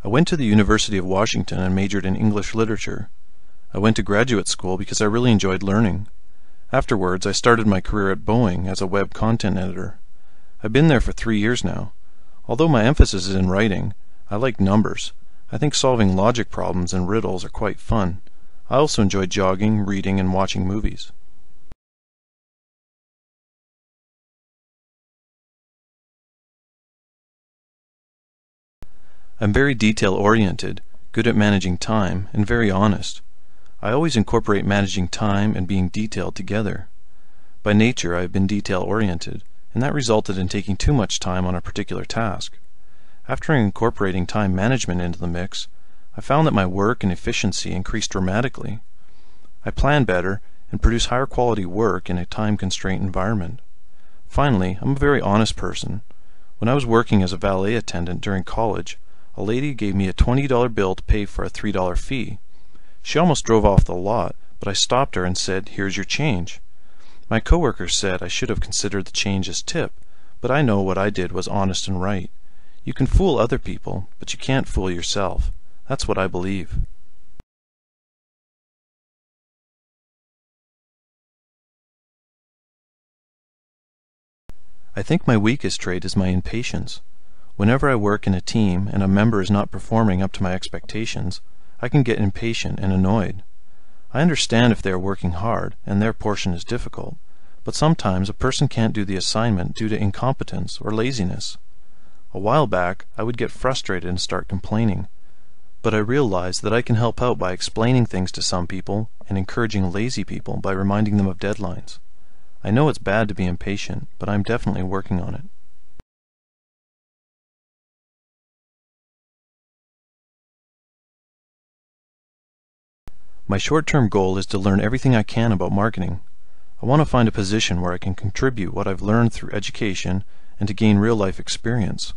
I went to the University of Washington and majored in English literature. I went to graduate school because I really enjoyed learning. Afterwards, I started my career at Boeing as a web content editor. I've been there for 3 years now. Although my emphasis is in writing, I like numbers. I think solving logic problems and riddles are quite fun. I also enjoy jogging, reading, and watching movies. I'm very detail-oriented, good at managing time, and very honest. I always incorporate managing time and being detailed together. By nature, I have been detail-oriented, and that resulted in taking too much time on a particular task. After incorporating time management into the mix, I found that my work and efficiency increased dramatically. I plan better and produce higher quality work in a time-constrained environment. Finally, I'm a very honest person. When I was working as a valet attendant during college, a lady gave me a $20 bill to pay for a $3 fee. She almost drove off the lot, but I stopped her and said, "Here's your change." My coworkers said I should have considered the change as tip, but I know what I did was honest and right. You can fool other people, but you can't fool yourself. That's what I believe. I think my weakest trait is my impatience. Whenever I work in a team and a member is not performing up to my expectations, I can get impatient and annoyed. I understand if they are working hard and their portion is difficult, but sometimes a person can't do the assignment due to incompetence or laziness. A while back, I would get frustrated and start complaining, but I realized that I can help out by explaining things to some people and encouraging lazy people by reminding them of deadlines. I know it's bad to be impatient, but I'm definitely working on it. My short-term goal is to learn everything I can about marketing. I want to find a position where I can contribute what I've learned through education and to gain real-life experience.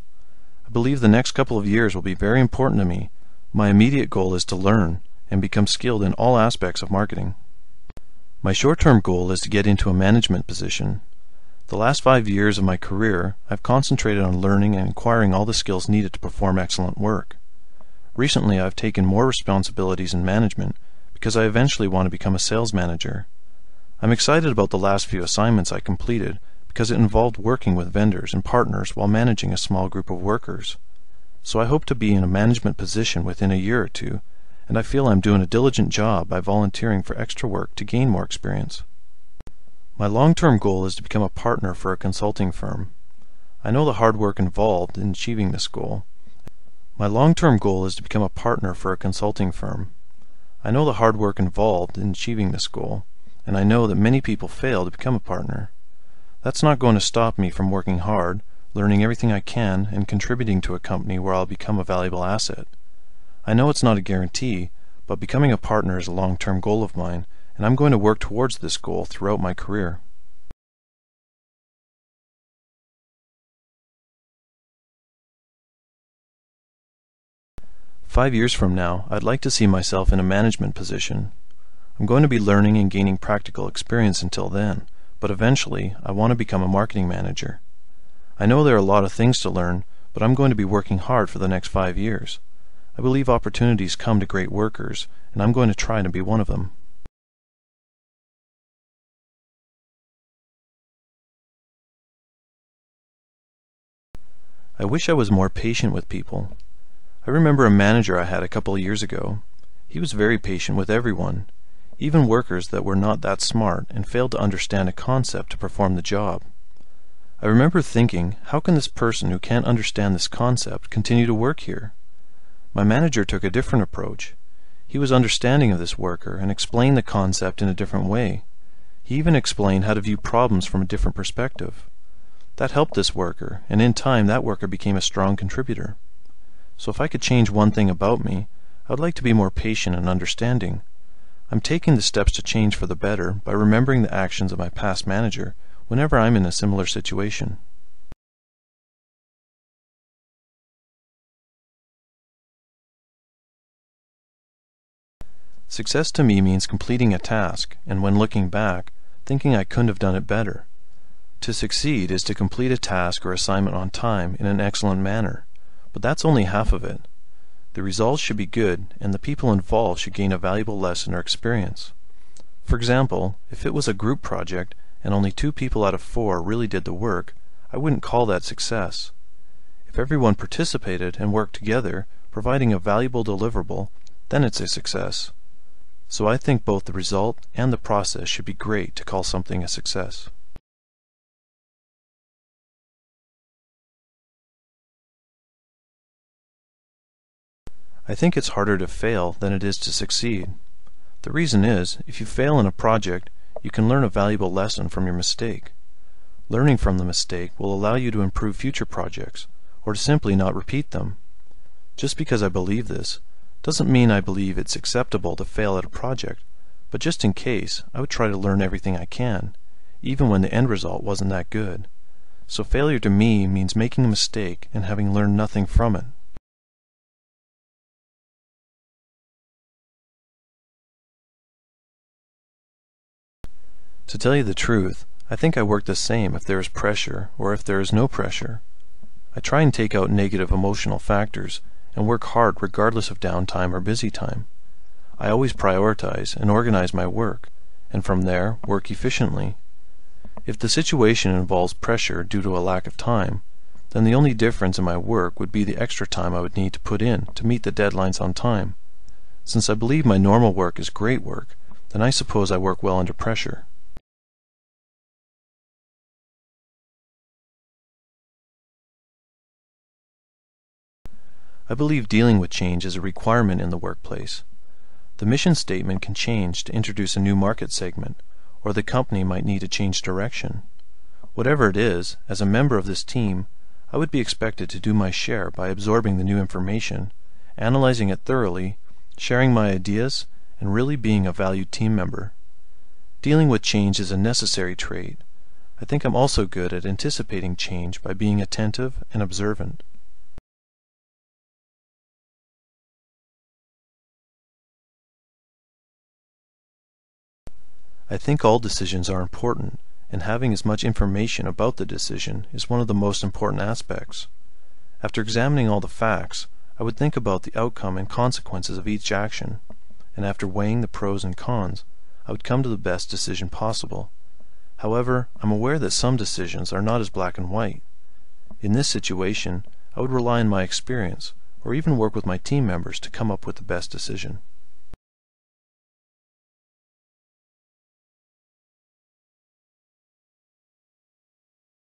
I believe the next couple of years will be very important to me. My immediate goal is to learn and become skilled in all aspects of marketing. My short-term goal is to get into a management position. The last 5 years of my career, I've concentrated on learning and acquiring all the skills needed to perform excellent work. Recently, I've taken more responsibilities in management because I eventually want to become a sales manager. I'm excited about the last few assignments I completed because it involved working with vendors and partners while managing a small group of workers. So I hope to be in a management position within a year or two, and I feel I'm doing a diligent job by volunteering for extra work to gain more experience. My long-term goal is to become a partner for a consulting firm. I know the hard work involved in achieving this goal. My long-term goal is to become a partner for a consulting firm. I know the hard work involved in achieving this goal, and I know that many people fail to become a partner. That's not going to stop me from working hard, learning everything I can, and contributing to a company where I'll become a valuable asset. I know it's not a guarantee, but becoming a partner is a long-term goal of mine, and I'm going to work towards this goal throughout my career. "5 years from now, I'd like to see myself in a management position. I'm going to be learning and gaining practical experience until then, but eventually I want to become a marketing manager. I know there are a lot of things to learn, but I'm going to be working hard for the next 5 years. I believe opportunities come to great workers, and I'm going to try to be one of them. I wish I was more patient with people. I remember a manager I had a couple of years ago. He was very patient with everyone, even workers that were not that smart and failed to understand a concept to perform the job. I remember thinking, how can this person who can't understand this concept continue to work here? My manager took a different approach. He was understanding of this worker and explained the concept in a different way. He even explained how to view problems from a different perspective. That helped this worker, and in time that worker became a strong contributor. So if I could change one thing about me, I would like to be more patient and understanding. I'm taking the steps to change for the better by remembering the actions of my past manager whenever I'm in a similar situation. Success to me means completing a task, and when looking back, thinking I couldn't have done it better. To succeed is to complete a task or assignment on time in an excellent manner, but that's only half of it. The results should be good, and the people involved should gain a valuable lesson or experience. For example, if it was a group project and only 2 people out of 4 really did the work, I wouldn't call that success. If everyone participated and worked together, providing a valuable deliverable, then it's a success. So I think both the result and the process should be great to call something a success. I think it's harder to fail than it is to succeed. The reason is, if you fail in a project, you can learn a valuable lesson from your mistake. Learning from the mistake will allow you to improve future projects, or to simply not repeat them. Just because I believe this doesn't mean I believe it's acceptable to fail at a project, but just in case, I would try to learn everything I can, even when the end result wasn't that good. So failure to me means making a mistake and having learned nothing from it. To tell you the truth, I think I work the same if there is pressure or if there is no pressure. I try and take out negative emotional factors and work hard regardless of downtime or busy time. I always prioritize and organize my work, and from there work efficiently. If the situation involves pressure due to a lack of time, then the only difference in my work would be the extra time I would need to put in to meet the deadlines on time. Since I believe my normal work is great work, then I suppose I work well under pressure. I believe dealing with change is a requirement in the workplace. The mission statement can change to introduce a new market segment, or the company might need to change direction. Whatever it is, as a member of this team, I would be expected to do my share by absorbing the new information, analyzing it thoroughly, sharing my ideas, and really being a valued team member. Dealing with change is a necessary trait. I think I'm also good at anticipating change by being attentive and observant. I think all decisions are important, and having as much information about the decision is one of the most important aspects. After examining all the facts, I would think about the outcome and consequences of each action, and after weighing the pros and cons, I would come to the best decision possible. However, I'm aware that some decisions are not as black and white. In this situation, I would rely on my experience, or even work with my team members to come up with the best decision.